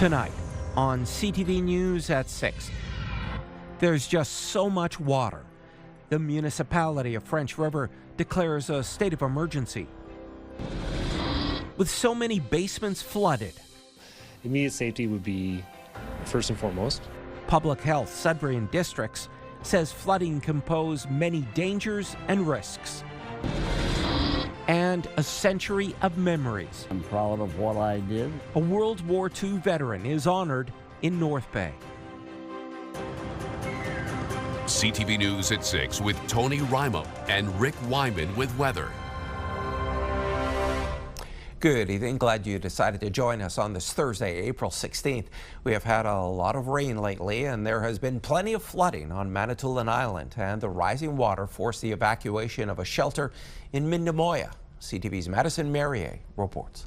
Tonight on CTV News at 6. There's just so much water. The municipality of French River declares a state of emergency. With so many basements flooded, Immediate safety would be first and foremost. Public Health Sudbury and Districts says flooding can pose many dangers and risks. And a century of memories. I'm proud of what I did. A World War II veteran is honored in North Bay. CTV News at 6 with Tony Ryma and Rick Wyman with weather. Good evening. Glad you decided to join us on this Thursday, April 16th. We have had a lot of rain lately, and there has been plenty of flooding on Manitoulin Island, and the rising water forced the evacuation of a shelter in Mindemoya. CTV's Madison Merrier reports.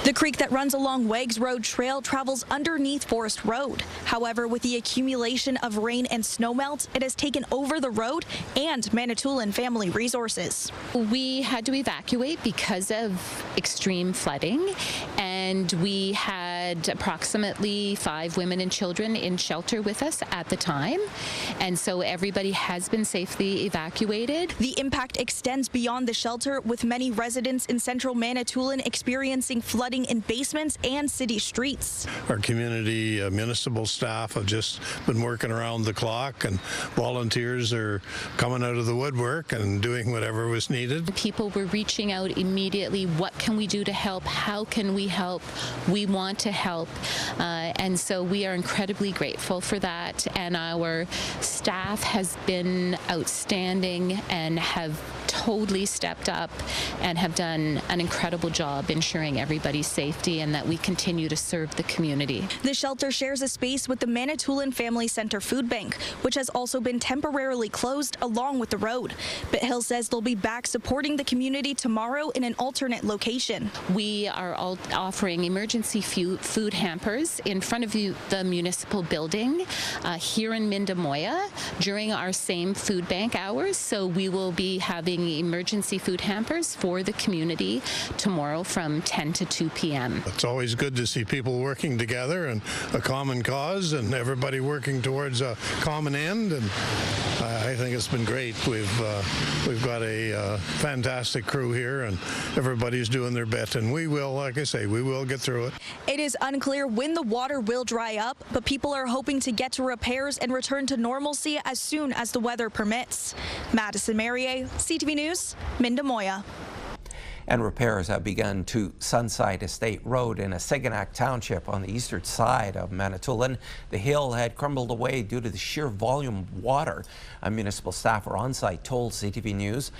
The creek that runs along Wags Road Trail travels underneath Forest Road. However, with the accumulation of rain and snowmelt, it has taken over the road and Manitoulin family resources. We had to evacuate because of extreme flooding, and we had approximately 5 women and children in shelter with us at the time, and so everybody has been safely evacuated. The impact extends beyond the shelter, with many residents in central Manitoulin experiencing flooding in basements and city streets. Our community municipal staff have just been working around the clock, and volunteers are coming out of the woodwork and doing whatever was needed. People were reaching out immediately. What can we do to help? How can we help? We want to help. And so we are incredibly grateful for that. And our staff has been outstanding and have totally stepped up and have done an incredible job ensuring everybody's safety and that we continue to serve the community. The shelter shares a space with the Manitoulin Family Center Food Bank, which has also been temporarily closed along with the road. But Hill says they'll be back supporting the community tomorrow in an alternate location. We are all offering emergency food hampers in front of the municipal building here in Mindemoya during our same food bank hours. So we will be having emergency food hampers for the community tomorrow from 10 to 2 p.m. It's always good to see people working together and a common cause and everybody working towards a common end, and I think it's been great. We've got a fantastic crew here, and everybody's doing their bit, and we will, like I say, we will get through it. It is unclear when the water will dry up, but people are hoping to get to repairs and return to normalcy as soon as the weather permits. Madison Merrier, CTV News, Mindemoya. And repairs have begun to Sunside Estate Road in Assiganac Township on the eastern side of Manitoulin. The hill had crumbled away due to the sheer volume of water. A municipal staffer on site told CTV News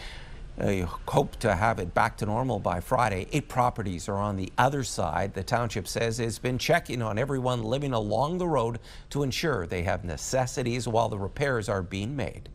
they hope to have it back to normal by Friday. 8 properties are on the other side. The township says it's been checking on everyone living along the road to ensure they have necessities while the repairs are being made.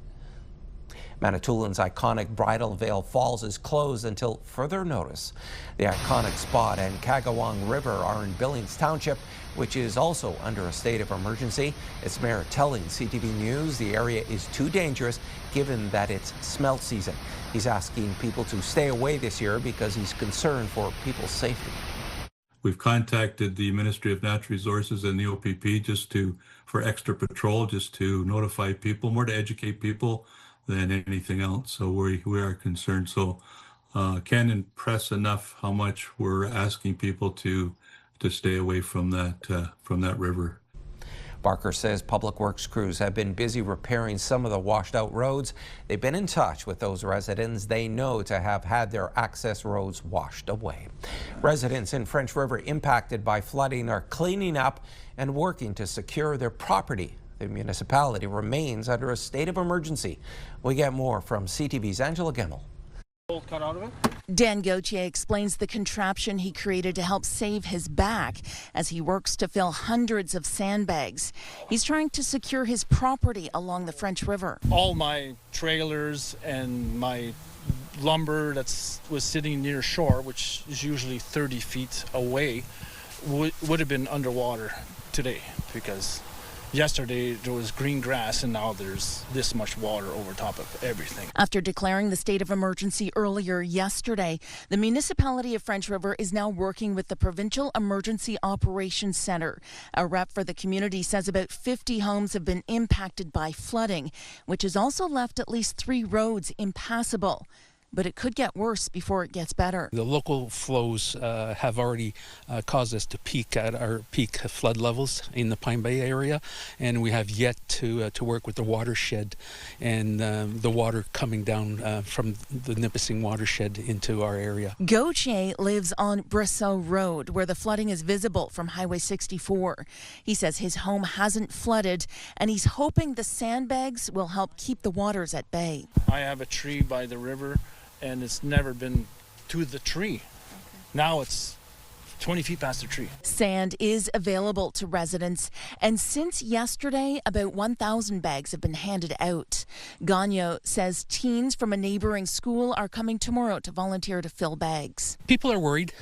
Manitoulin's iconic Bridal Veil Falls is closed until further notice. The iconic spot and Kagawang River are in Billings Township, which is also under a state of emergency. Its mayor telling CTV News the area is too dangerous given that it's smelt season. He's asking people to stay away this year because he's concerned for people's safety. We've contacted the Ministry of Natural Resources and the OPP for extra patrol, just to notify people, more to educate people than anything else. So we are concerned. So can't impress enough how much we're asking people to stay away from that river. Barker says public works crews have been busy repairing some of the washed out roads. They've been in touch with those residents they know to have had their access roads washed away. Residents in French River impacted by flooding are cleaning up and working to secure their property. The municipality remains under a state of emergency. We get more from CTV's Angela Gemmell. Cut out of it. Dan Gauthier explains the contraption he created to help save his back as he works to fill hundreds of sandbags. He's trying to secure his property along the French River. All my trailers and my lumber that was sitting near shore, which is usually 30 feet away, would have been underwater today because Yesterday there was green grass and now there's this much water over top of everything. After declaring the state of emergency earlier yesterday, the municipality of French River is now working with the Provincial Emergency Operations Centre. A rep for the community says about 50 homes have been impacted by flooding, which has also left at least 3 roads impassable. But it could get worse before it gets better. The local flows have already caused us to peak at our peak flood levels in the Pine Bay area, and we have yet to work with the watershed and the water coming down from the Nipissing watershed into our area. Gauthier lives on Brosseau Road, where the flooding is visible from Highway 64. He says his home hasn't flooded, and he's hoping the sandbags will help keep the waters at bay. I have a tree by the river and it's never been to the tree. Now it's 20 feet past the tree. Sand is available to residents, and since yesterday, about 1,000 bags have been handed out. Gagnon says teens from a neighboring school are coming tomorrow to volunteer to fill bags. People are worried,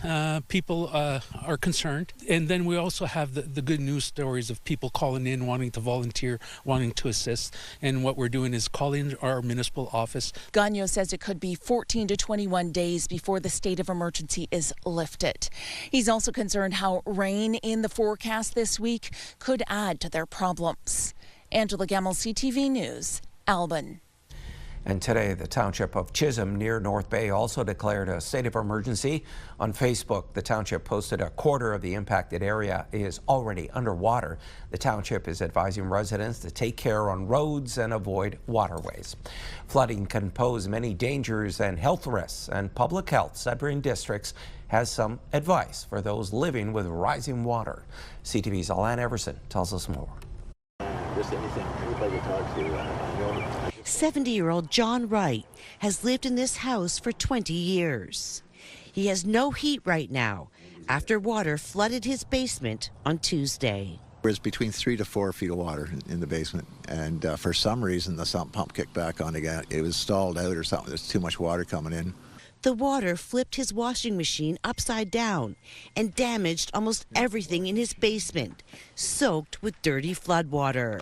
people are concerned, and then we also have the good news stories of people calling in, wanting to volunteer, wanting to assist, and what we're doing is calling our municipal office. Gagnon says it could be 14 to 21 days before the state of emergency is lifted. He's also concerned how rain in the forecast this week could add to their problems. Angela Gemmell, CTV News, Albin. And today, the township of Chisholm near North Bay also declared a state of emergency. On Facebook, the township posted a quarter of the impacted area is already underwater. The township is advising residents to take care on roads and avoid waterways. Flooding can pose many dangers and health risks, and Public Health Sudbury Districts has some advice for those living with rising water. CTV's Alan Everson tells us more. Just anything, anybody to talk to. 70-year-old John Wright has lived in this house for 20 years. He has no heat right now after water flooded his basement on Tuesday. There's between 3 to 4 feet of water in the basement, and for some reason the sump pump kicked back on again. It was stalled out or something. There's too much water coming in. The water flipped his washing machine upside down and damaged almost everything in his basement, soaked with dirty floodwater.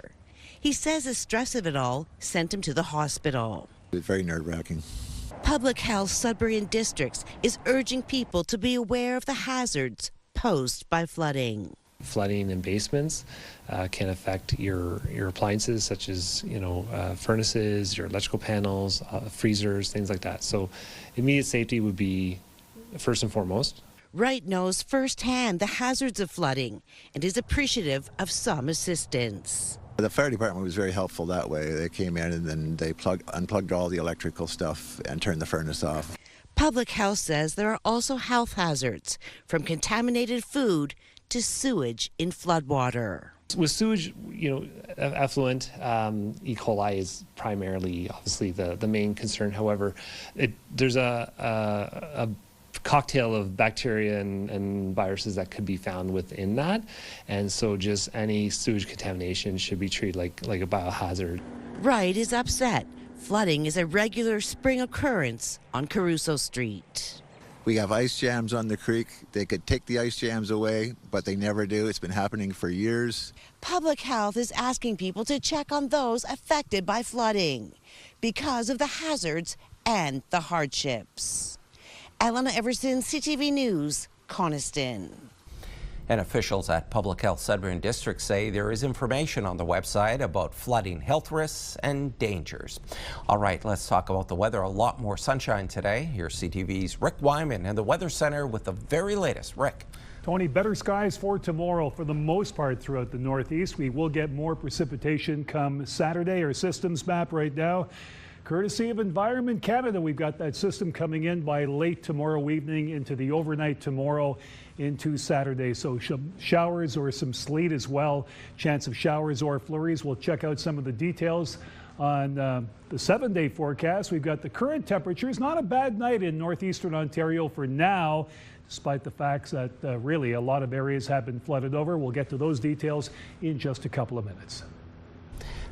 He says the stress of it all sent him to the hospital. It was very nerve-wracking. Public Health Sudbury Districts is urging people to be aware of the hazards posed by flooding. Flooding in basements can affect your appliances, such as furnaces, your electrical panels, freezers, things like that. So immediate safety would be first and foremost. Wright knows firsthand the hazards of flooding and is appreciative of some assistance. The fire department was very helpful that way. They came in and then they unplugged all the electrical stuff and turned the furnace off. Public Health says there are also health hazards, from contaminated food to sewage in floodwater. With sewage, effluent, E. coli is primarily, obviously, the main concern. However, there's a cocktail of bacteria and viruses that could be found within that, and so just any sewage contamination should be treated like a biohazard. Wright is upset. Flooding is a regular spring occurrence on Caruso Street. We have ice jams on the creek. They could take the ice jams away, but they never do. It's been happening for years. Public Health is asking people to check on those affected by flooding because of the hazards and the hardships. Elena Everson, CTV News, Coniston. And officials at Public Health Sudbury District say there is information on the website about flooding health risks and dangers. All right, let's talk about the weather. A lot more sunshine today. Here's CTV's Rick Wyman and the Weather Center with the very latest. Rick. Tony, better skies for tomorrow for the most part throughout the Northeast. We will get more precipitation come Saturday. Our systems map right now, courtesy of Environment Canada. We've got that system coming in by late tomorrow evening into the overnight tomorrow into Saturday. So showers or some sleet as well. Chance of showers or flurries. We'll check out some of the details on the 7-day forecast. We've got the current temperatures. Not a bad night in Northeastern Ontario for now, despite the fact that really a lot of areas have been flooded over. We'll get to those details in just a couple of minutes.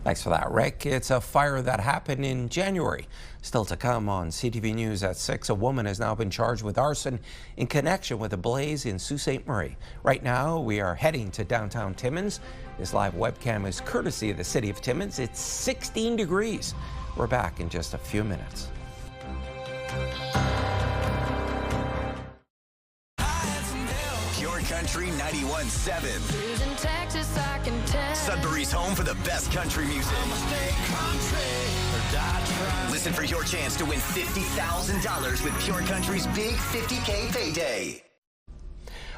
Thanks for that, Rick. It's a fire that happened in January. Still to come on CTV News at 6. A woman has now been charged with arson in connection with a blaze in Sault Ste. Marie. Right now, we are heading to downtown Timmins. This live webcam is courtesy of the city of Timmins. It's 16 degrees. We're back in just a few minutes. Pure Country 91.7. Sudbury's home for the best country music. Listen for your chance to win $50,000 with Pure Country's big $50K payday.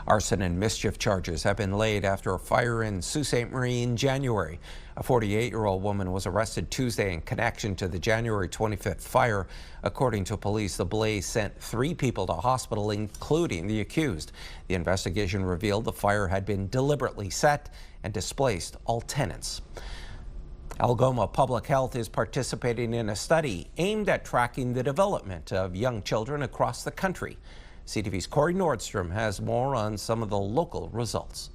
Arson and mischief charges have been laid after a fire in Sault Ste. Marie in January. A 48-year-old woman was arrested Tuesday in connection to the January 25th fire. According to police, the blaze sent 3 people to hospital, including the accused. The investigation revealed the fire had been deliberately set and displaced all tenants. Algoma Public Health is participating in a study aimed at tracking the development of young children across the country. CTV's Corey Nordstrom has more on some of the local results.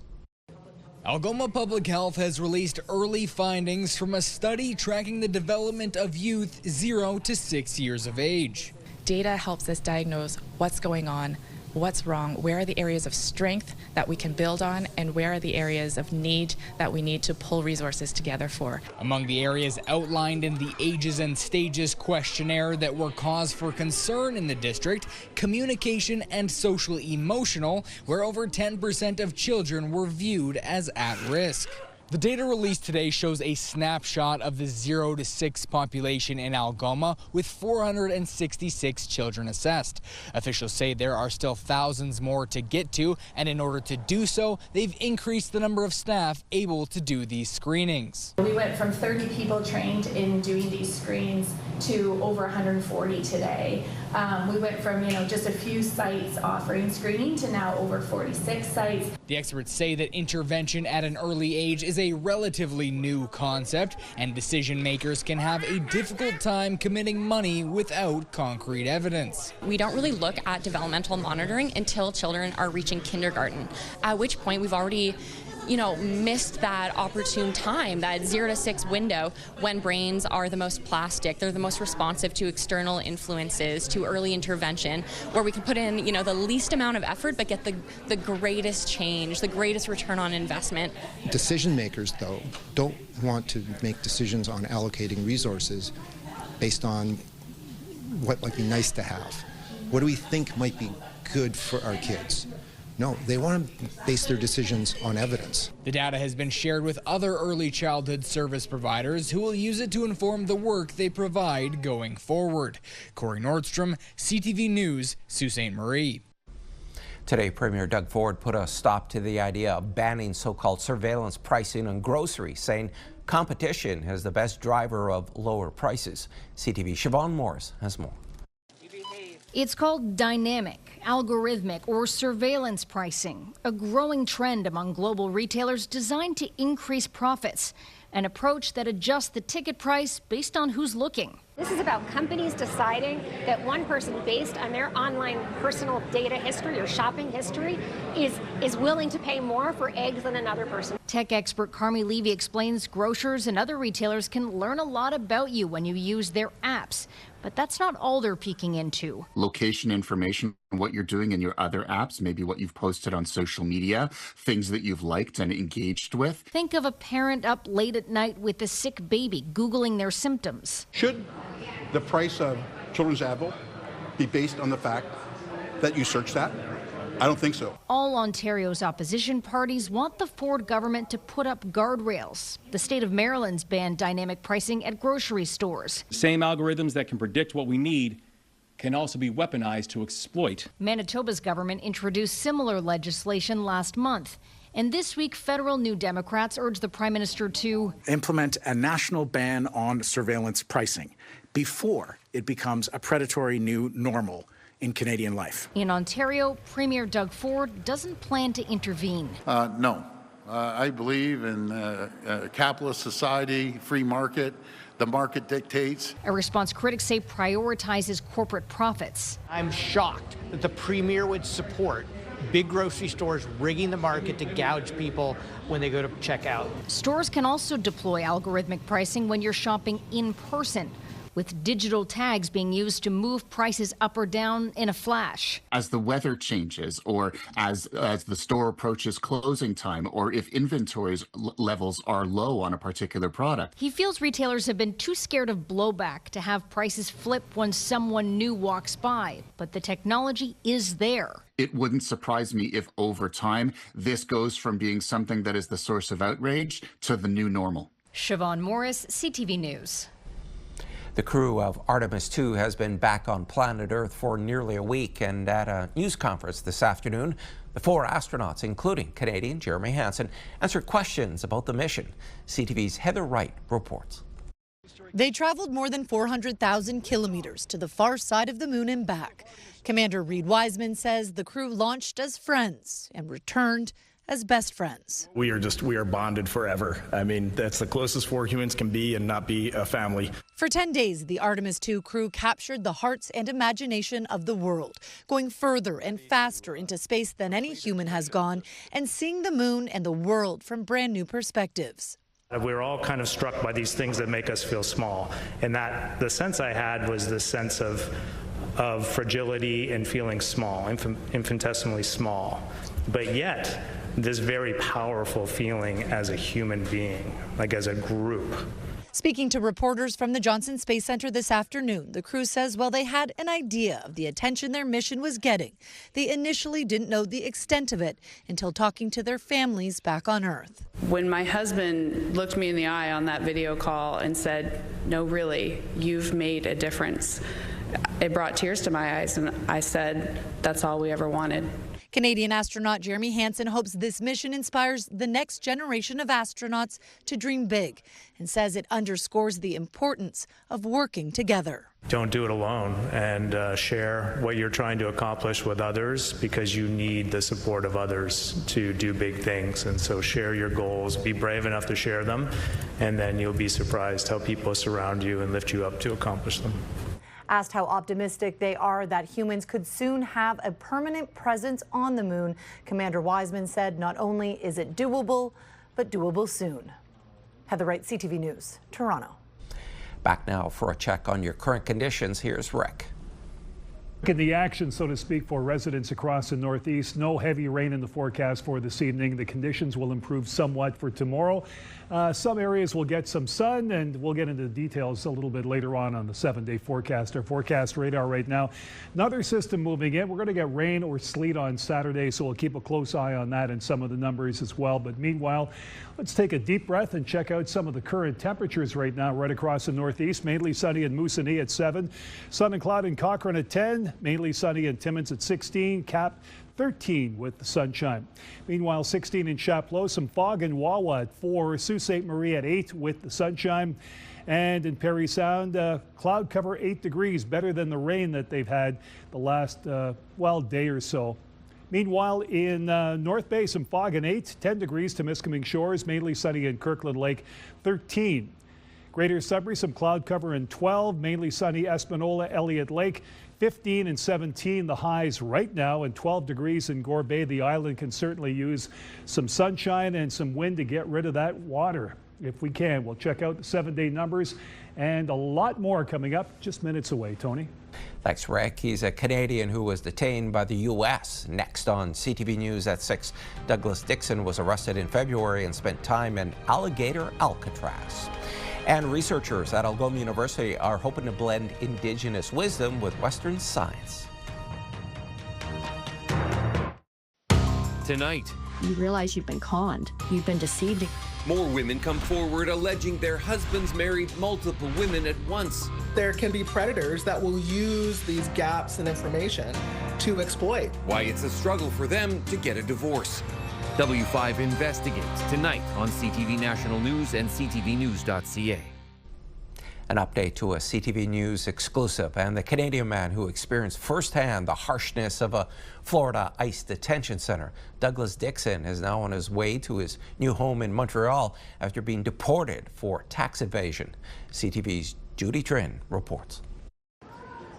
Algoma Public Health has released early findings from a study tracking the development of youth 0 to 6 years of age. Data helps us diagnose what's going on, what's wrong, where are the areas of strength that we can build on, and where are the areas of need that we need to pull resources together for. Among the areas outlined in the Ages and Stages questionnaire that were cause for concern in the district, communication and social emotional, where over 10% of children were viewed as at risk. The data released today shows a snapshot of the 0 to 6 population in Algoma, with 466 children assessed. Officials say there are still thousands more to get to, and in order to do so, they've increased the number of staff able to do these screenings. We went from 30 people trained in doing these screens to over 140 today. We went from, just a few sites offering screening to now over 46 sites. The experts say that intervention at an early age is a relatively new concept, and decision makers can have a difficult time committing money without concrete evidence. We don't really look at developmental monitoring until children are reaching kindergarten, at which point we've already missed that opportune time, that 0 to 6 window when brains are the most plastic, they're the most responsive to external influences, to early intervention, where we can put in, the least amount of effort but get the greatest change, the greatest return on investment. Decision makers, though, don't want to make decisions on allocating resources based on what might be nice to have. What do we think might be good for our kids? No, they want to base their decisions on evidence. The data has been shared with other early childhood service providers who will use it to inform the work they provide going forward. Corey Nordstrom, CTV News, Sault Ste. Marie. Today, Premier Doug Ford put a stop to the idea of banning so-called surveillance pricing on groceries, saying competition is the best driver of lower prices. CTV's Siobhan Morris has more. It's called dynamic, algorithmic, or surveillance pricing, a growing trend among global retailers designed to increase profits, an approach that adjusts the ticket price based on who's looking. This is about companies deciding that one person, based on their online personal data history or shopping history, is willing to pay more for eggs than another person. Tech expert Carmi Levy explains grocers and other retailers can learn a lot about you when you use their apps, but that's not all they're peeking into. Location information, what you're doing in your other apps, maybe what you've posted on social media, things that you've liked and engaged with. Think of a parent up late at night with a sick baby Googling their symptoms. Should the price of children's Advil be based on the fact that you search that? I don't think so. All Ontario's opposition parties want the Ford government to put up guardrails. The state of Maryland's banned dynamic pricing at grocery stores. Same algorithms that can predict what we need can also be weaponized to exploit. Manitoba's government introduced similar legislation last month. And this week, federal New Democrats urged the Prime Minister to implement a national ban on surveillance pricing before it becomes a predatory new normal in Canadian life. In Ontario, Premier Doug Ford doesn't plan to intervene. No. I believe in a capitalist society, free market. The market dictates. A response critics say prioritizes corporate profits. I'm shocked that the Premier would support big grocery stores rigging the market to gouge people when they go to check out. Stores can also deploy algorithmic pricing when you're shopping in person, with digital tags being used to move prices up or down in a flash. As the weather changes, or as the store approaches closing time, or if inventories levels are low on a particular product. He feels retailers have been too scared of blowback to have prices flip when someone new walks by, but the technology is there. It wouldn't surprise me if over time this goes from being something that is the source of outrage to the new normal. Siobhan Morris, CTV News. The crew of Artemis II has been back on planet Earth for nearly a week, and at a news conference this afternoon, the 4 astronauts, including Canadian Jeremy Hansen, answered questions about the mission. CTV's Heather Wright reports. They traveled more than 400,000 kilometers to the far side of the moon and back. Commander Reid Wiseman says the crew launched as friends and returned as best friends. We are bonded forever. I mean, that's the closest 4 humans can be and not be a family. For 10 days, the Artemis II crew captured the hearts and imagination of the world, going further and faster into space than any human has gone, and seeing the moon and the world from brand new perspectives. We're all kind of struck by these things that make us feel small, and that the sense I had was this sense of fragility and feeling small, infinitesimally small, but yet this very powerful feeling as a human being, like as a group. Speaking to reporters from the Johnson Space Center this afternoon, the crew says while they had an idea of the attention their mission was getting, they initially didn't know the extent of it until talking to their families back on Earth. When my husband looked me in the eye on that video call and said, "No, really, you've made a difference," it brought tears to my eyes, and I said, "That's all we ever wanted." Canadian astronaut Jeremy Hansen hopes this mission inspires the next generation of astronauts to dream big and says it underscores the importance of working together. Don't do it alone, and share what you're trying to accomplish with others, because you need the support of others to do big things. And so share your goals, be brave enough to share them, and then you'll be surprised how people surround you and lift you up to accomplish them. Asked how optimistic they are that humans could soon have a permanent presence on the moon, Commander Wiseman said not only is it doable, but doable soon. Heather Wright, CTV News, Toronto. Back now for a check on your current conditions. Here's Rick. In the action, so to speak, for residents across the Northeast. No heavy rain in the forecast for this evening. The conditions will improve somewhat for tomorrow. Some areas will get some sun, and we'll get into the details a little bit later on the 7-day forecast. Our forecast radar right now. Another system moving in. We're going to get rain or sleet on Saturday, so we'll keep a close eye on that and some of the numbers as well. But meanwhile, let's take a deep breath and check out some of the current temperatures right now right across the Northeast. Mainly sunny in Moosonee at 7. Sun and cloud in Cochrane at 10. Mainly sunny in Timmins at 16. Cap 13 with the sunshine. Meanwhile, 16 in Chapleau. Some fog in Wawa at 4. Sault Ste. Marie at 8 with the sunshine. And in Parry Sound, cloud cover 8 degrees, better than the rain that they've had the last, day or so. Meanwhile, in North Bay, some fog and 8, 10 degrees to Miskaming Shores, mainly sunny in Kirkland Lake, 13. Greater Sudbury, some cloud cover in 12, mainly sunny Espanola, Elliott Lake, 15 and 17 the highs right now, and 12 degrees in Gore Bay. The island can certainly use some sunshine and some wind to get rid of that water if we can. We'll check out the 7-day numbers and a lot more coming up just minutes away. Tony? Thanks, Rick. He's a Canadian who was detained by the U.S. Next on CTV News at 6, Douglas Dixon was arrested in February and spent time in Alligator Alcatraz. And researchers at Algoma University are hoping to blend indigenous wisdom with Western science. Tonight, you realize you've been conned, you've been deceived. More women come forward alleging their husbands married multiple women at once. There can be predators that will use these gaps in information to exploit. Why it's a struggle for them to get a divorce. W5 investigates tonight on CTV National News and ctvnews.ca. An update to a CTV News exclusive, and the Canadian man who experienced firsthand the harshness of a Florida ICE detention center. Douglas Dixon is now on his way to his new home in Montreal after being deported for tax evasion. CTV's Judy Trin reports.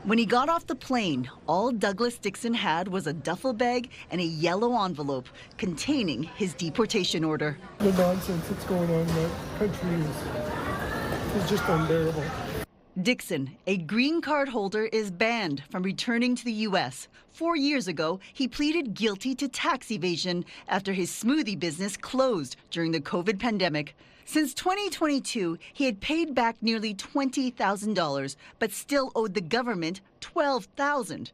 When he got off the plane, all Douglas Dixon had was a duffel bag and a yellow envelope containing his deportation order. The nonsense that's going on in that country is just unbearable. Dixon, a green card holder, is banned from returning to the U.S. 4 years ago, he pleaded guilty to tax evasion after his smoothie business closed during the COVID pandemic. Since 2022, he had paid back nearly $20,000, but still owed the government $12,000.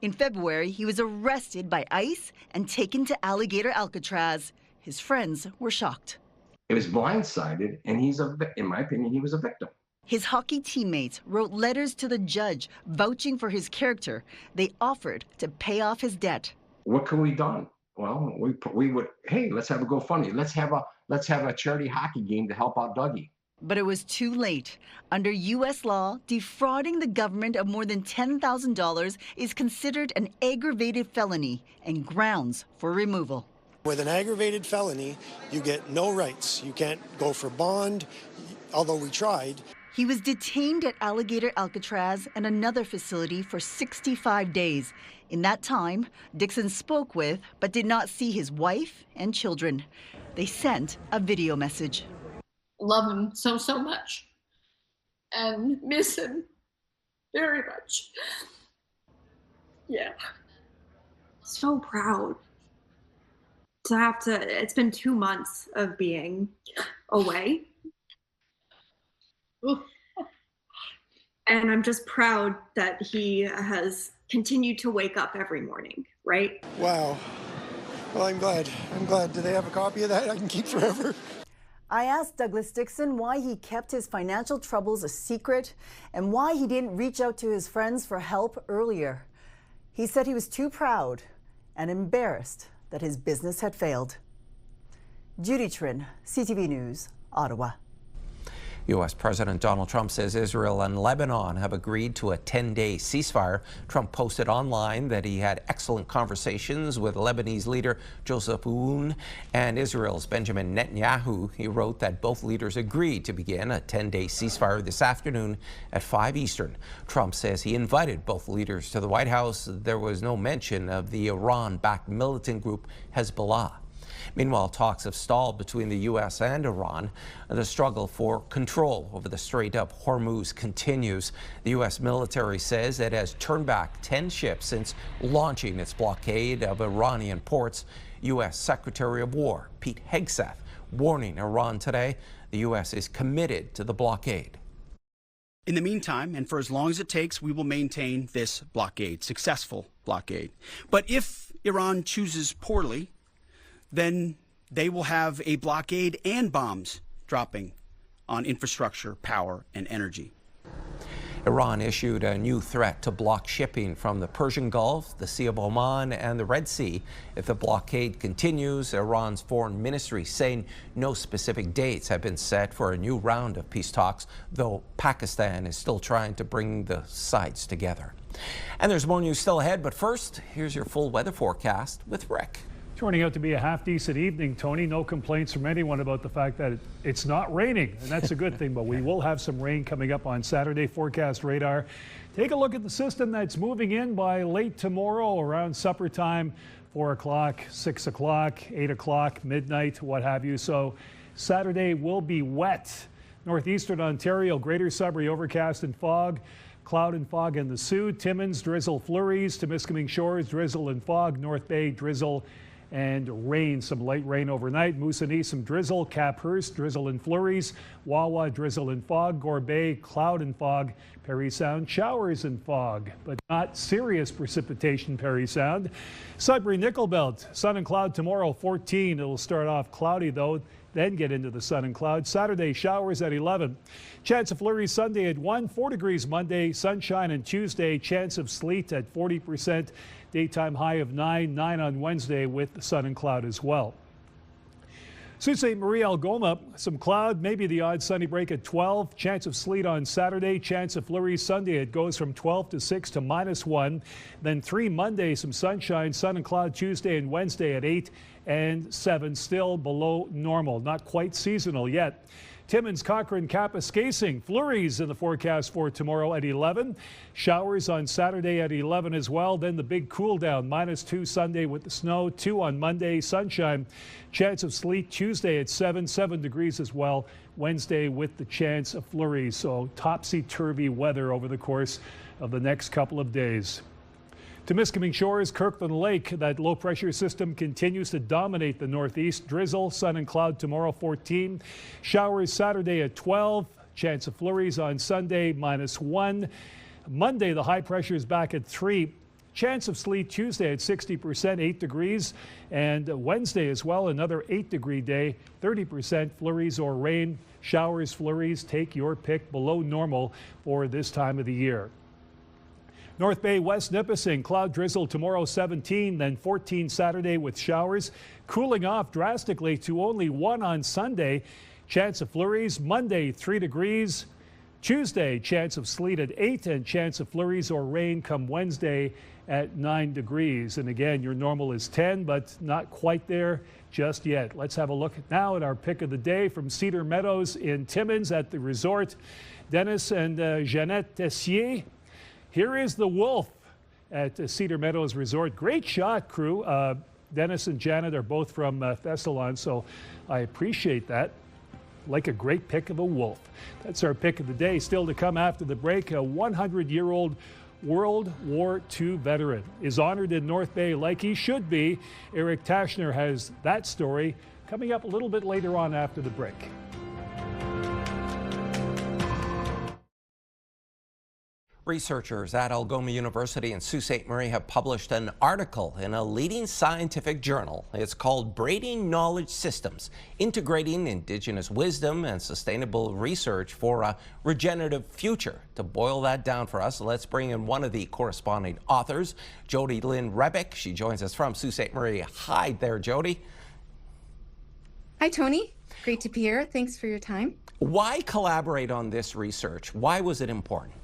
In February, he was arrested by ICE and taken to Alligator Alcatraz. His friends were shocked. It was blindsided, and in my opinion, he was a victim. His hockey teammates wrote letters to the judge vouching for his character. They offered to pay off his debt. What could we done? Well, we would, hey, let's have a GoFundMe. Let's have a charity hockey game to help out Dougie. But it was too late. Under U.S. law, defrauding the government of more than $10,000 is considered an aggravated felony and grounds for removal. With an aggravated felony, you get no rights. You can't go for bond, although we tried. He was detained at Alligator Alcatraz and another facility for 65 days. In that time, Dixon spoke with but did not see his wife and children. They sent a video message. Love him so much and miss him very much. Yeah. So proud to have to, it's been 2 months of being away. And I'm just proud that he has continued to wake up every morning, right? Wow. Well, I'm glad. Do they have a copy of that I can keep forever? I asked Douglas Dixon why he kept his financial troubles a secret and why he didn't reach out to his friends for help earlier. He said he was too proud and embarrassed that his business had failed. Judy Trin, CTV News, Ottawa. U.S. President Donald Trump says Israel and Lebanon have agreed to a 10-day ceasefire. Trump posted online that he had excellent conversations with Lebanese leader Joseph Aoun and Israel's Benjamin Netanyahu. He wrote that both leaders agreed to begin a 10-day ceasefire this afternoon at 5 Eastern. Trump says he invited both leaders to the White House. There was no mention of the Iran-backed militant group Hezbollah. Meanwhile, talks have stalled between the U.S. and Iran. The struggle for control over the Strait of Hormuz continues. The U.S. military says it has turned back 10 ships since launching its blockade of Iranian ports. U.S. Secretary of War Pete Hegseth warning Iran today the U.S. is committed to the blockade. In the meantime, and for as long as it takes, we will maintain this blockade, successful blockade. But if Iran chooses poorly, then they will have a blockade and bombs dropping on infrastructure, power, and energy. Iran issued a new threat to block shipping from the Persian Gulf, the Sea of Oman, and the Red Sea. If the blockade continues, Iran's foreign ministry saying no specific dates have been set for a new round of peace talks, though Pakistan is still trying to bring the sides together. And there's more news still ahead, but first, here's your full weather forecast with Rick. Turning out to be a half-decent evening, Tony. No complaints from anyone about the fact that it's not raining, and that's a good thing, but we will have some rain coming up on Saturday. Forecast radar. Take a look at the system that's moving in by late tomorrow around supper time, 4 o'clock, 6 o'clock, 8 o'clock, midnight, what have you. So Saturday will be wet. Northeastern Ontario, Greater Sudbury, overcast and fog. Cloud and fog in the Sault. Timmins, drizzle flurries. Temiskaming Shores, drizzle and fog. North Bay, drizzle and rain, some light rain overnight. Moosonee, some drizzle. Caphurst, drizzle and flurries. Wawa, drizzle and fog. Gore Bay, cloud and fog. Parry Sound, showers and fog, but not serious precipitation, Parry Sound. Sudbury, Nickel Belt, sun and cloud tomorrow, 14. It'll start off cloudy, though, then get into the sun and clouds. Saturday, showers at 11. Chance of flurries Sunday at 1. 4 degrees Monday, sunshine on Tuesday. Chance of sleet at 40%. Daytime high of 9 on Wednesday with the sun and cloud as well. Sault Ste. Marie, Algoma, some cloud, maybe the odd sunny break at 12. Chance of sleet on Saturday. Chance of flurries Sunday. It goes from 12 to 6 to -1. Then 3 Monday, some sunshine, sun and cloud Tuesday and Wednesday at 8 and 7. Still below normal. Not quite seasonal yet. Timmins, Cochrane, Kapuskasing, flurries in the forecast for tomorrow at 11. Showers on Saturday at 11 as well. Then the big cool down, -2 Sunday with the snow, 2 on Monday, sunshine. Chance of sleet Tuesday at 7 degrees as well. Wednesday with the chance of flurries. So topsy-turvy weather over the course of the next couple of days. Temiskaming Shores, Kirkland Lake, that low pressure system continues to dominate the northeast. Drizzle, sun and cloud tomorrow 14. Showers Saturday at 12. Chance of flurries on Sunday -1. Monday, the high pressure is back at 3. Chance of sleet Tuesday at 60%, 8 degrees. And Wednesday as well, another 8-degree day, 30% flurries or rain. Showers, flurries, take your pick, below normal for this time of the year. North Bay, West Nipissing, cloud drizzle tomorrow 17, then 14 Saturday with showers. Cooling off drastically to only 1 on Sunday. Chance of flurries Monday 3 degrees. Tuesday chance of sleet at 8 and chance of flurries or rain come Wednesday at 9 degrees. And again, your normal is 10, but not quite there just yet. Let's have a look now at our pick of the day from Cedar Meadows in Timmins at the resort. Dennis and Jeannette Tessier. Here is the wolf at Cedar Meadows Resort. Great shot, crew. Dennis and Janet are both from Thessalon, so I appreciate that. Like a great pick of a wolf. That's our pick of the day. Still to come after the break, a 100-year-old World War II veteran is honored in North Bay like he should be. Eric Tashner has that story coming up a little bit later on after the break. Researchers at Algoma University and Sault Ste. Marie have published an article in a leading scientific journal. It's called Braiding Knowledge Systems, Integrating Indigenous Wisdom and Sustainable Research for a Regenerative Future. To boil that down for us, let's bring in one of the corresponding authors, Jody Lynn Rebick. She joins us from Sault Ste. Marie. Hi there, Jody. Hi, Tony. Great to be here. Thanks for your time. Why collaborate on this research? Why was it important?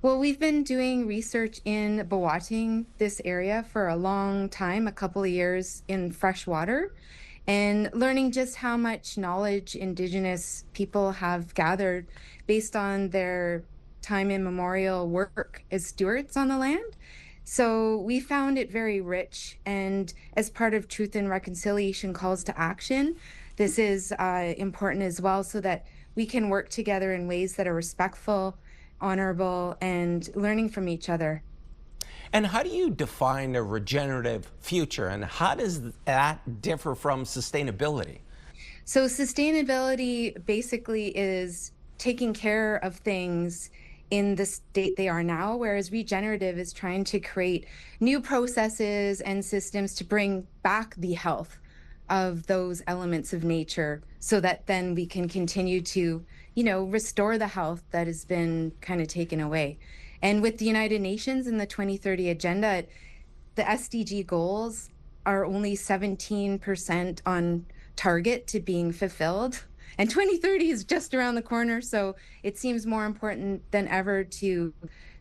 Well, we've been doing research in Bawating, this area, for a long time, a couple of years in freshwater, and learning just how much knowledge Indigenous people have gathered based on their time immemorial work as stewards on the land. So we found it very rich, and as part of Truth and Reconciliation calls to action, this is important as well, so that we can work together in ways that are respectful, honorable, and learning from each other. And how do you define a regenerative future, and how does that differ from sustainability? So sustainability basically is taking care of things in the state they are now, whereas regenerative is trying to create new processes and systems to bring back the health of those elements of nature, so that then we can continue to, restore the health that has been kind of taken away. And with the United Nations and the 2030 agenda, the SDG goals are only 17% on target to being fulfilled. And 2030 is just around the corner, so it seems more important than ever to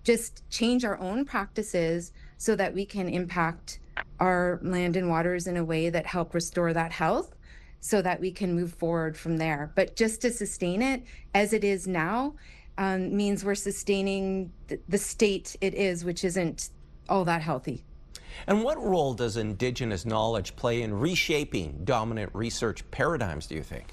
just change our own practices so that we can impact our land and waters in a way that help restore that health, so that we can move forward from there. But just to sustain it as it is now means we're sustaining the state it is, which isn't all that healthy. And what role does Indigenous knowledge play in reshaping dominant research paradigms, do you think?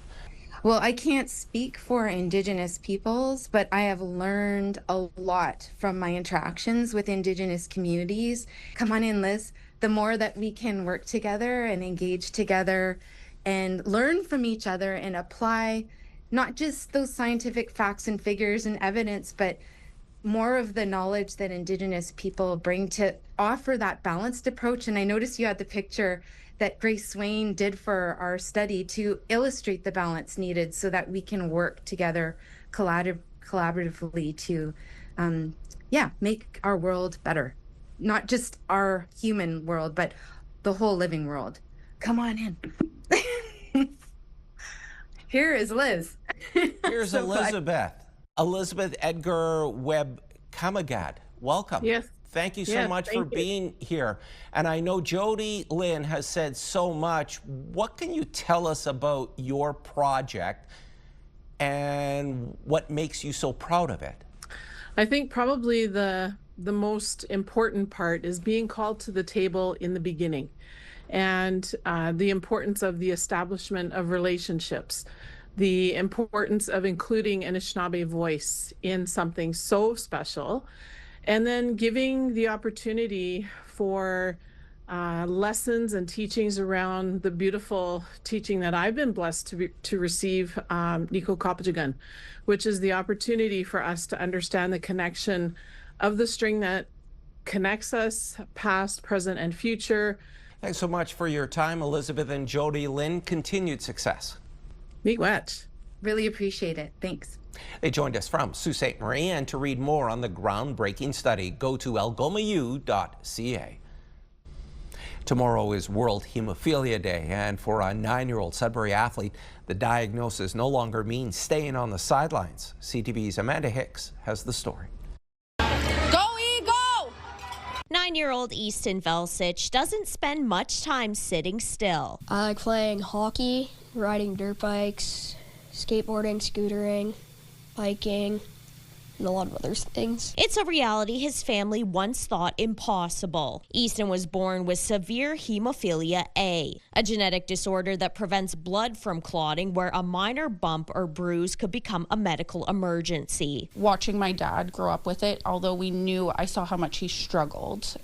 Well, I can't speak for Indigenous peoples, but I have learned a lot from my interactions with Indigenous communities. Come on in, Liz. The more that we can work together and engage together and learn from each other and apply not just those scientific facts and figures and evidence, but more of the knowledge that Indigenous people bring to offer that balanced approach. And I noticed you had the picture that Grace Swain did for our study to illustrate the balance needed so that we can work together collaboratively to, make our world better. Not just our human world, but the whole living world. Come on in. Here is Liz. Here's Elizabeth. Elizabeth Edgar Webb Kamagad. Welcome. Yes. Thank you so much for being here. And I know Jody Lynn has said so much. What can you tell us about your project and what makes you so proud of it? I think probably the most important part is being called to the table in the beginning, and the importance of the establishment of relationships, the importance of including an Anishinaabe voice in something so special, and then giving the opportunity for lessons and teachings around the beautiful teaching that I've been blessed to receive, Niko Kapajagan, which is the opportunity for us to understand the connection of the string that connects us, past, present, and future. Thanks so much for your time, Elizabeth and Jody Lynn. Continued success. Meet wet. Really appreciate it. Thanks. They joined us from Sault Ste. Marie, and to read more on the groundbreaking study, go to algomau.ca. Tomorrow is World Hemophilia Day, and for a 9-year-old Sudbury athlete, the diagnosis no longer means staying on the sidelines. CTV's Amanda Hicks has the story. Go, Eagle! 9-year-old Easton Velsich doesn't spend much time sitting still. I like playing hockey, riding dirt bikes, skateboarding, scootering, biking, and a lot of other things. It's a reality his family once thought impossible. Easton was born with severe hemophilia A, a genetic disorder that prevents blood from clotting, where a minor bump or bruise could become a medical emergency. Watching my dad grow up with it, although I saw how much he struggled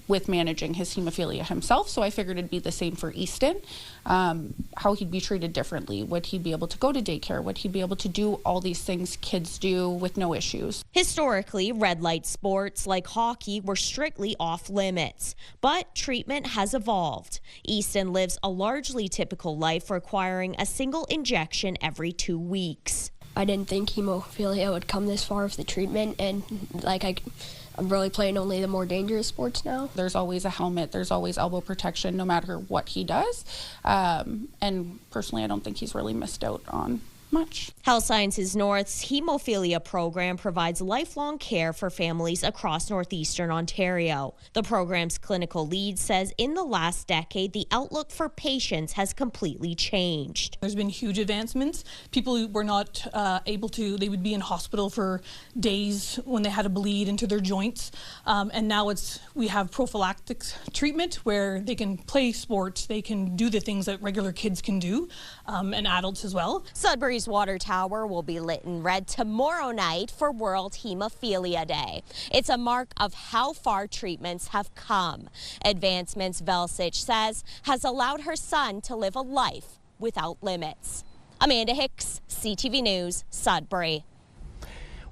with managing his hemophilia himself, so I figured it'd be the same for Easton. How he'd be treated differently. Would he be able to go to daycare? Would he be able to do all these things kids do with no issues? Historically, red light sports like hockey were strictly off limits, but treatment has evolved. Easton lives a largely typical life, requiring a single injection every 2 weeks. I didn't think hemophilia would come this far with the treatment, and I'm really playing only the more dangerous sports now. There's always a helmet, there's always elbow protection, no matter what he does. And personally, I don't think he's really missed out on much. Health Sciences North's hemophilia program provides lifelong care for families across Northeastern Ontario. The program's clinical lead says in the last decade, the outlook for patients has completely changed. There's been huge advancements. People were not able to, they would be in hospital for days when they had a bleed into their joints. And now we have prophylactic treatment where they can play sports, they can do the things that regular kids can do, and adults as well. Sudbury's water tower will be lit in red tomorrow night for World Hemophilia Day. It's a mark of how far treatments have come. Advancements, Velsich says, has allowed her son to live a life without limits. Amanda Hicks, CTV News, Sudbury.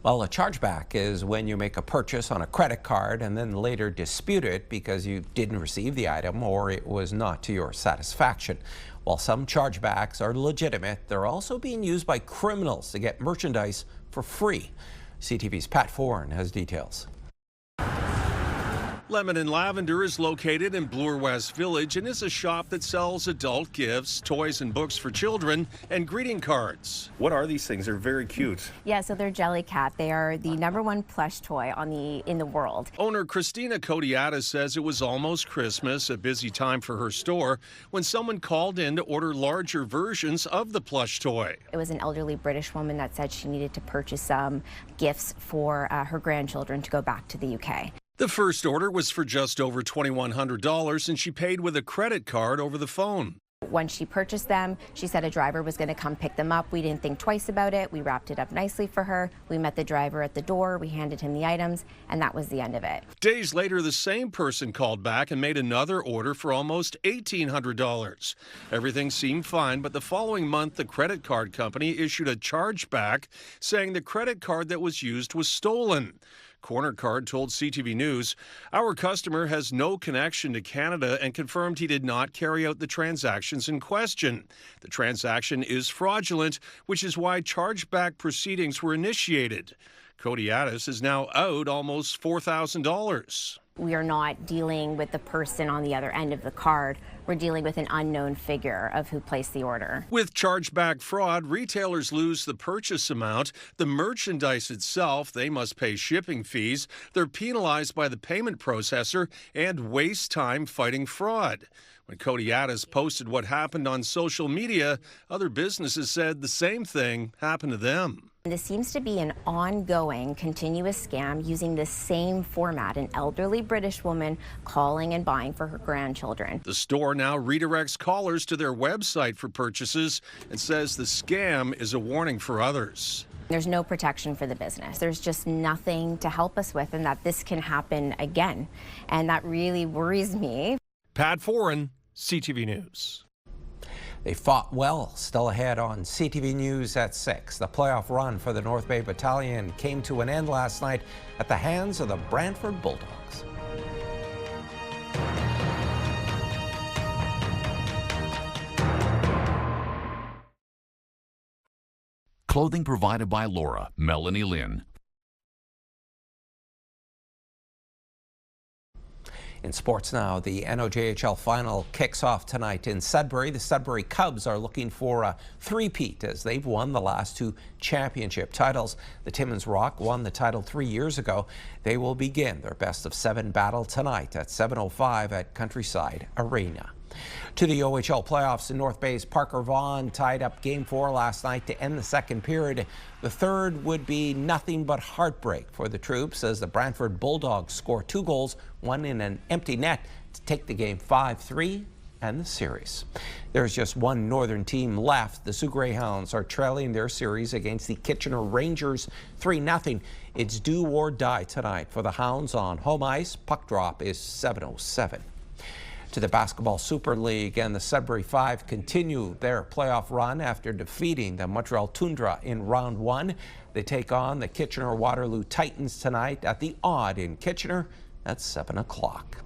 Well, a chargeback is when you make a purchase on a credit card and then later dispute it because you didn't receive the item or it was not to your satisfaction. While some chargebacks are legitimate, they're also being used by criminals to get merchandise for free. CTV's Pat Foran has details. Lemon and Lavender is located in Bloor West Village and is a shop that sells adult gifts, toys and books for children, and greeting cards. What are these things? They're very cute. Yeah, so they're Jellycat. They are the #1 plush toy in the world. Owner Christina Kodiatis says it was almost Christmas, a busy time for her store, when someone called in to order larger versions of the plush toy. It was an elderly British woman that said she needed to purchase some gifts for her grandchildren to go back to the UK. The first order was for just over $2,100, and she paid with a credit card over the phone. When she purchased them, she said a driver was going to come pick them up. We didn't think twice about it. We wrapped it up nicely for her. We met the driver at the door. We handed him the items, and that was the end of it. Days later, the same person called back and made another order for almost $1,800. Everything seemed fine, but the following month, the credit card company issued a chargeback saying the credit card that was used was stolen. Corner Card told CTV News, our customer has no connection to Canada and confirmed he did not carry out the transactions in question. The transaction is fraudulent, which is why chargeback proceedings were initiated. Kodiatis is now owed almost $4,000. We are not dealing with the person on the other end of the card. We're dealing with an unknown figure of who placed the order. With chargeback fraud, retailers lose the purchase amount, the merchandise itself, they must pay shipping fees, they're penalized by the payment processor, and waste time fighting fraud. When Cody Addis posted what happened on social media, other businesses said the same thing happened to them. This seems to be an ongoing, continuous scam using the same format, an elderly British woman calling and buying for her grandchildren. The store now redirects callers to their website for purchases and says the scam is a warning for others. There's no protection for the business. There's just nothing to help us with, and that this can happen again. And that really worries me. Pat Foran, CTV News. They fought well, still ahead on CTV News at 6. The playoff run for the North Bay Battalion came to an end last night at the hands of the Brantford Bulldogs. Clothing provided by Laura, Melanie Lynn. In sports now, the NOJHL final kicks off tonight in Sudbury. The Sudbury Cubs are looking for a three-peat as they've won the last two championship titles. The Timmins Rock won the title 3 years ago. They will begin their best-of-7 battle tonight at 7:05 at Countryside Arena. To the OHL playoffs in North Bay's Parker Vaughan tied up Game 4 last night to end the second period. The third would be nothing but heartbreak for the troops as the Brantford Bulldogs score 2 goals, one in an empty net, to take the game 5-3 and the series. There's just one northern team left. The Sioux Greyhounds are trailing their series against the Kitchener Rangers 3-0. It's do or die tonight for the Hounds on home ice. Puck drop is 7:07. To the Basketball Super League, and the Sudbury Five continue their playoff run after defeating the Montreal Tundra in round 1. They take on the Kitchener-Waterloo Titans tonight at the Odd in Kitchener at 7 o'clock.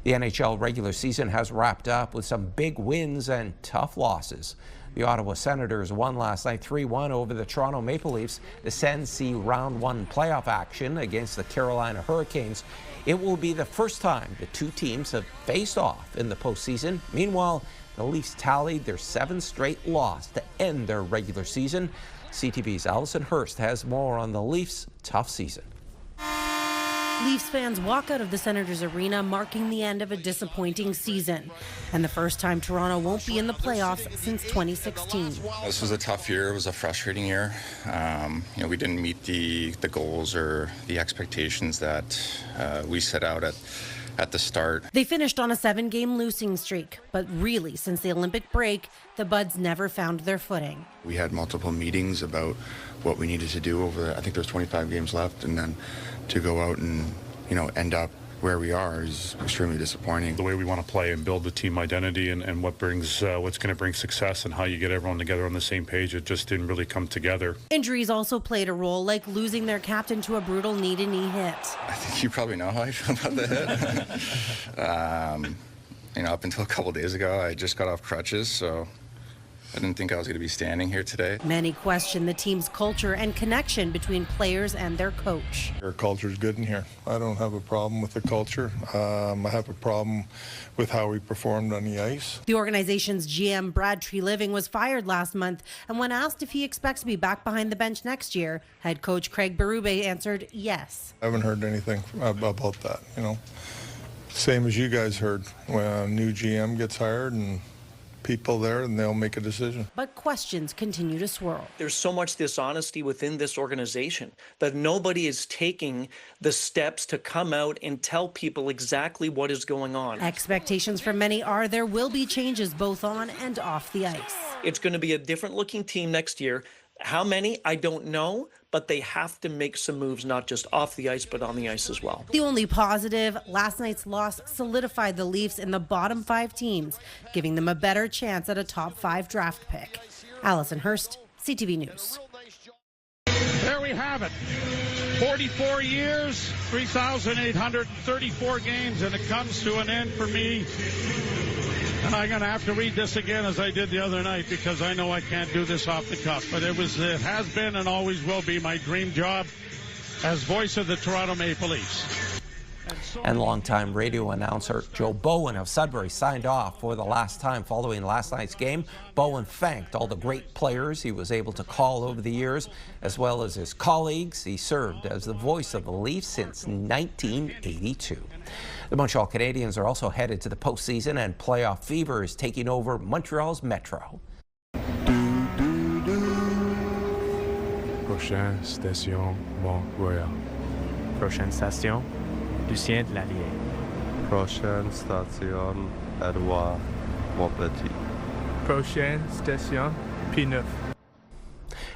The NHL regular season has wrapped up with some big wins and tough losses. The Ottawa Senators won last night 3-1 over the Toronto Maple Leafs. The Sens see round 1 playoff action against the Carolina Hurricanes. It will be the first time the two teams have faced off in the postseason. Meanwhile, the Leafs tallied their 7th straight loss to end their regular season. CTV's Allison Hurst has more on the Leafs' tough season. Leafs fans walk out of the Senators arena, marking the end of a disappointing season and the first time Toronto won't be in the playoffs since 2016. This was a tough year. It was a frustrating year. We didn't meet the goals or the expectations that we set out at the start. They finished on a 7-game losing streak, but really, since the Olympic break, the Buds never found their footing. We had multiple meetings about what we needed to do over, I think there's 25 games left, and then to go out and, end up where we are is extremely disappointing. The way we want to play and build the team identity and what brings, what's going to bring success and how you get everyone together on the same page, it just didn't really come together. Injuries also played a role, like losing their captain to a brutal knee-to-knee hit. I think you probably know how I feel about the hit. Up until a couple days ago, I just got off crutches, so I didn't think I was going to be standing here today. Many question the team's culture and connection between players and their coach. Our culture's good in here. I don't have a problem with the culture. I have a problem with how we performed on the ice. The organization's GM, Brad Treliving, was fired last month, and when asked if he expects to be back behind the bench next year, head coach Craig Berube answered yes. I haven't heard anything about that, Same as you guys heard. When a new GM gets hired and people there, and they'll make a decision. But questions continue to swirl. There's so much dishonesty within this organization that nobody is taking the steps to come out and tell people exactly what is going on. Expectations for many are there will be changes both on and off the ice. It's going to be a different looking team next year. How many, I don't know, but they have to make some moves, not just off the ice, but on the ice as well. The only positive, last night's loss solidified the Leafs in the bottom 5 teams, giving them a better chance at a top 5 draft pick. Allison Hurst, CTV News. There we have it. 44 years, 3,834 games, and it comes to an end for me. And I'm going to have to read this again as I did the other night because I know I can't do this off the cuff. But it has been and always will be my dream job as voice of the Toronto Maple Leafs. And longtime radio announcer Joe Bowen of Sudbury signed off for the last time following last night's game. Bowen thanked all the great players he was able to call over the years, as well as his colleagues. He served as the voice of the Leafs since 1982. The Montreal Canadiens are also headed to the postseason, and playoff fever is taking over Montreal's Metro. Prochaine station, Mont-Royal. Prochaine station, Lucien de l'Allier. Prochaine station, Edouard Montpetit. Prochaine station, P9.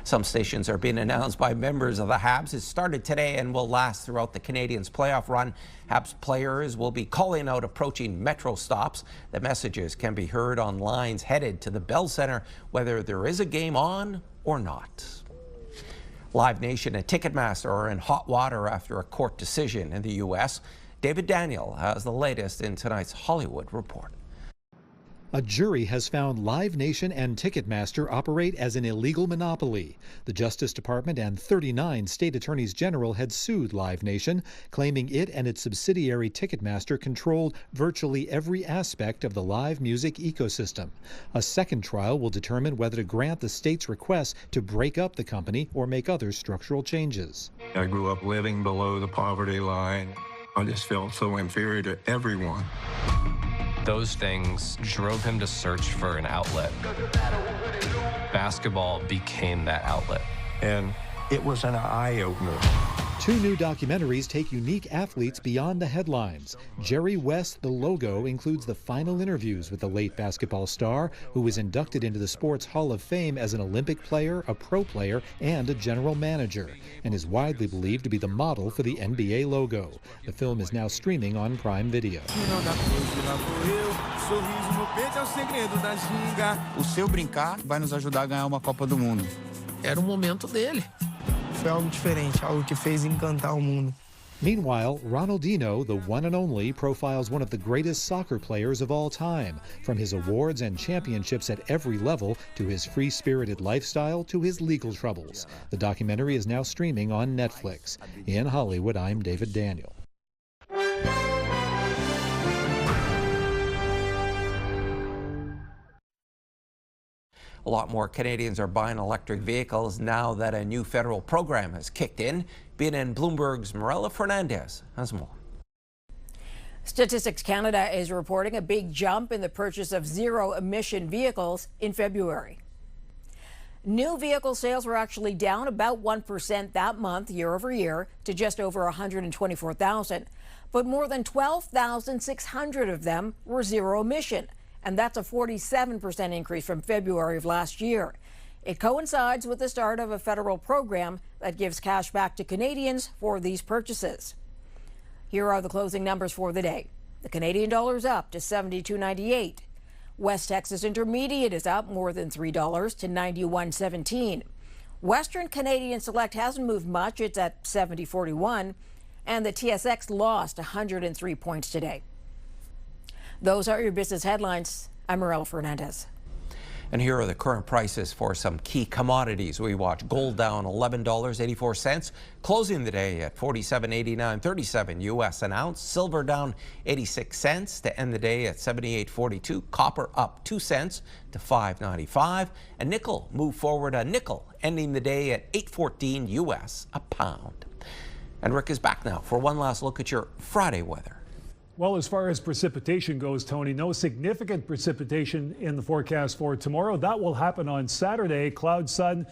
Some stations are being announced by members of the Habs. It started today and will last throughout the Canadiens' playoff run. Habs players will be calling out approaching Metro stops. The messages can be heard on lines headed to the Bell Centre, whether there is a game on or not. Live Nation and Ticketmaster are in hot water after a court decision in the U.S. David Daniel has the latest in tonight's Hollywood Report. A jury has found Live Nation and Ticketmaster operate as an illegal monopoly. The Justice Department and 39 state attorneys general had sued Live Nation, claiming it and its subsidiary Ticketmaster controlled virtually every aspect of the live music ecosystem. A second trial will determine whether to grant the state's request to break up the company or make other structural changes. I grew up living below the poverty line. I just felt so inferior to everyone. Those things drove him to search for an outlet. Basketball became that outlet. And it was an eye-opener. Two new documentaries take unique athletes beyond the headlines. Jerry West, The Logo, includes the final interviews with the late basketball star, who was inducted into the Sports Hall of Fame as an Olympic player, a pro player, and a general manager, and is widely believed to be the model for the NBA logo. The film is now streaming on Prime Video. O seu brincar vai nos ajudar a ganhar uma Copa do Mundo. Era o momento dele. Foi algo diferente, algo que fez encantar o mundo. Meanwhile, Ronaldinho, the one and only, profiles one of the greatest soccer players of all time, from his awards and championships at every level to his free-spirited lifestyle to his legal troubles. The documentary is now streaming on Netflix. In Hollywood, I'm David Daniel. A lot more Canadians are buying electric vehicles now that a new federal program has kicked in. BNN Bloomberg's Mirella Fernandez has more. Statistics Canada is reporting a big jump in the purchase of zero-emission vehicles in February. New vehicle sales were actually down about 1% that month, year over year, to just over 124,000. But more than 12,600 of them were zero-emission. And that's a 47% increase from February of last year. It coincides with the start of a federal program that gives cash back to Canadians for these purchases. Here are the closing numbers for the day. The Canadian dollar is up to $72.98. West Texas Intermediate is up more than $3 to $91.17. Western Canadian Select hasn't moved much. It's at $70.41. And the TSX lost 103 points today. Those are your business headlines. I'm Mirella Fernandez. And here are the current prices for some key commodities. We watch gold down $11.84, closing the day at $47.89.37 U.S. an ounce. Silver down 86 cents to end the day at $78.42. Copper up 2 cents to $5.95. And nickel moved forward a nickel, ending the day at $8.14 U.S. a pound. And Rick is back now for one last look at your Friday weather. Well, as far as precipitation goes, Tony, no significant precipitation in the forecast for tomorrow. That will happen on Saturday. Cloud sun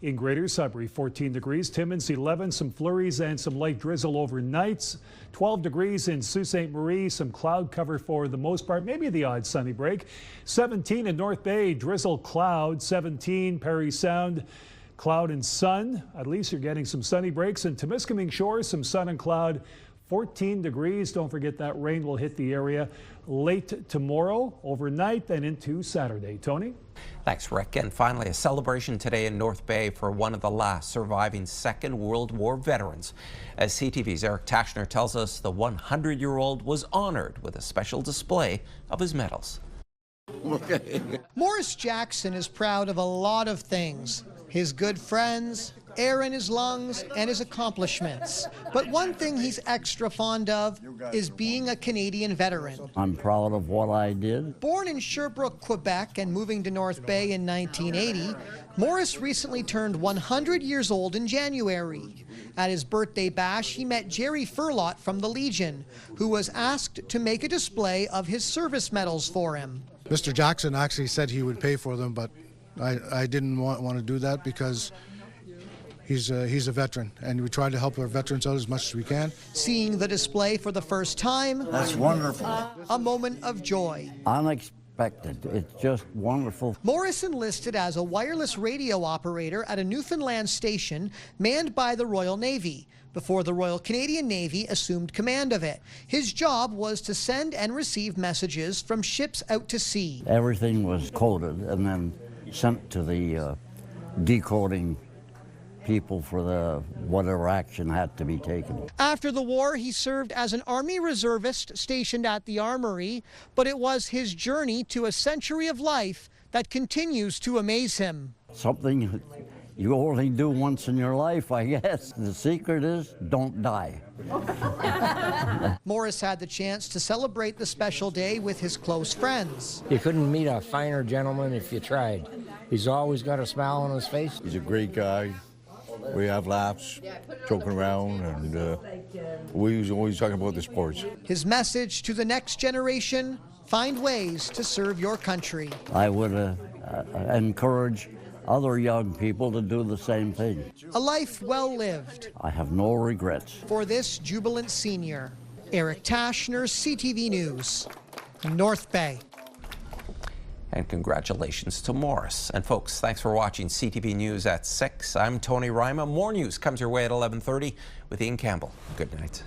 in Greater Sudbury, 14 degrees. Timmins, 11. Some flurries and some light drizzle overnight. 12 degrees in Sault Ste. Marie. Some cloud cover for the most part. Maybe the odd sunny break. 17 in North Bay. Drizzle, cloud. 17 Parry Sound. Cloud and sun. At least you're getting some sunny breaks. And Temiskaming Shores, some sun and cloud. 14 degrees. Don't forget that rain will hit the area late tomorrow, overnight, and into Saturday. Tony? Thanks, Rick. And finally, a celebration today in North Bay for one of the last surviving Second World War veterans. As CTV's Eric Tachner tells us, the 100-year-old was honored with a special display of his medals. Morris Jackson is proud of a lot of things. His good friends, air in his lungs, and his accomplishments. But one thing he's extra fond of is being a Canadian veteran. I'm proud of what I did. Born in Sherbrooke, Quebec, and moving to North Bay in 1980, Morris recently turned 100 years old in January. At his birthday bash, he met Jerry Furlot from the Legion, who was asked to make a display of his service medals for him. Mr. Jackson actually said he would pay for them, but I didn't want to do that because he's a veteran, and we try to help our veterans out as much as we can. Seeing the display for the first time, That's wonderful. A moment of joy. Unexpected. It's just wonderful. Morris enlisted as a wireless radio operator at a Newfoundland station manned by the Royal Navy before the Royal Canadian Navy assumed command of it. His job was to send and receive messages from ships out to sea. Everything was coded and then sent to the decoding people for the whatever action had to be taken. After the war, he served as an Army reservist stationed at the Armory, but it was his journey to a century of life that continues to amaze him. Something you only do once in your life, I guess. The secret is don't die. Morris had the chance to celebrate the special day with his close friends. You couldn't meet a finer gentleman if you tried. He's always got a smile on his face. He's a great guy. We have laughs, joking around, and we was always talking about the sports. His message to the next generation: find ways to serve your country. I would encourage other young people to do the same thing. A life well lived. I have no regrets. For this jubilant senior, Eric Tashner, CTV News, North Bay. And congratulations to Morris. And folks, thanks for watching CTV News at 6. I'm Tony Ryma. More news comes your way at 11:30 with Ian Campbell. Good night.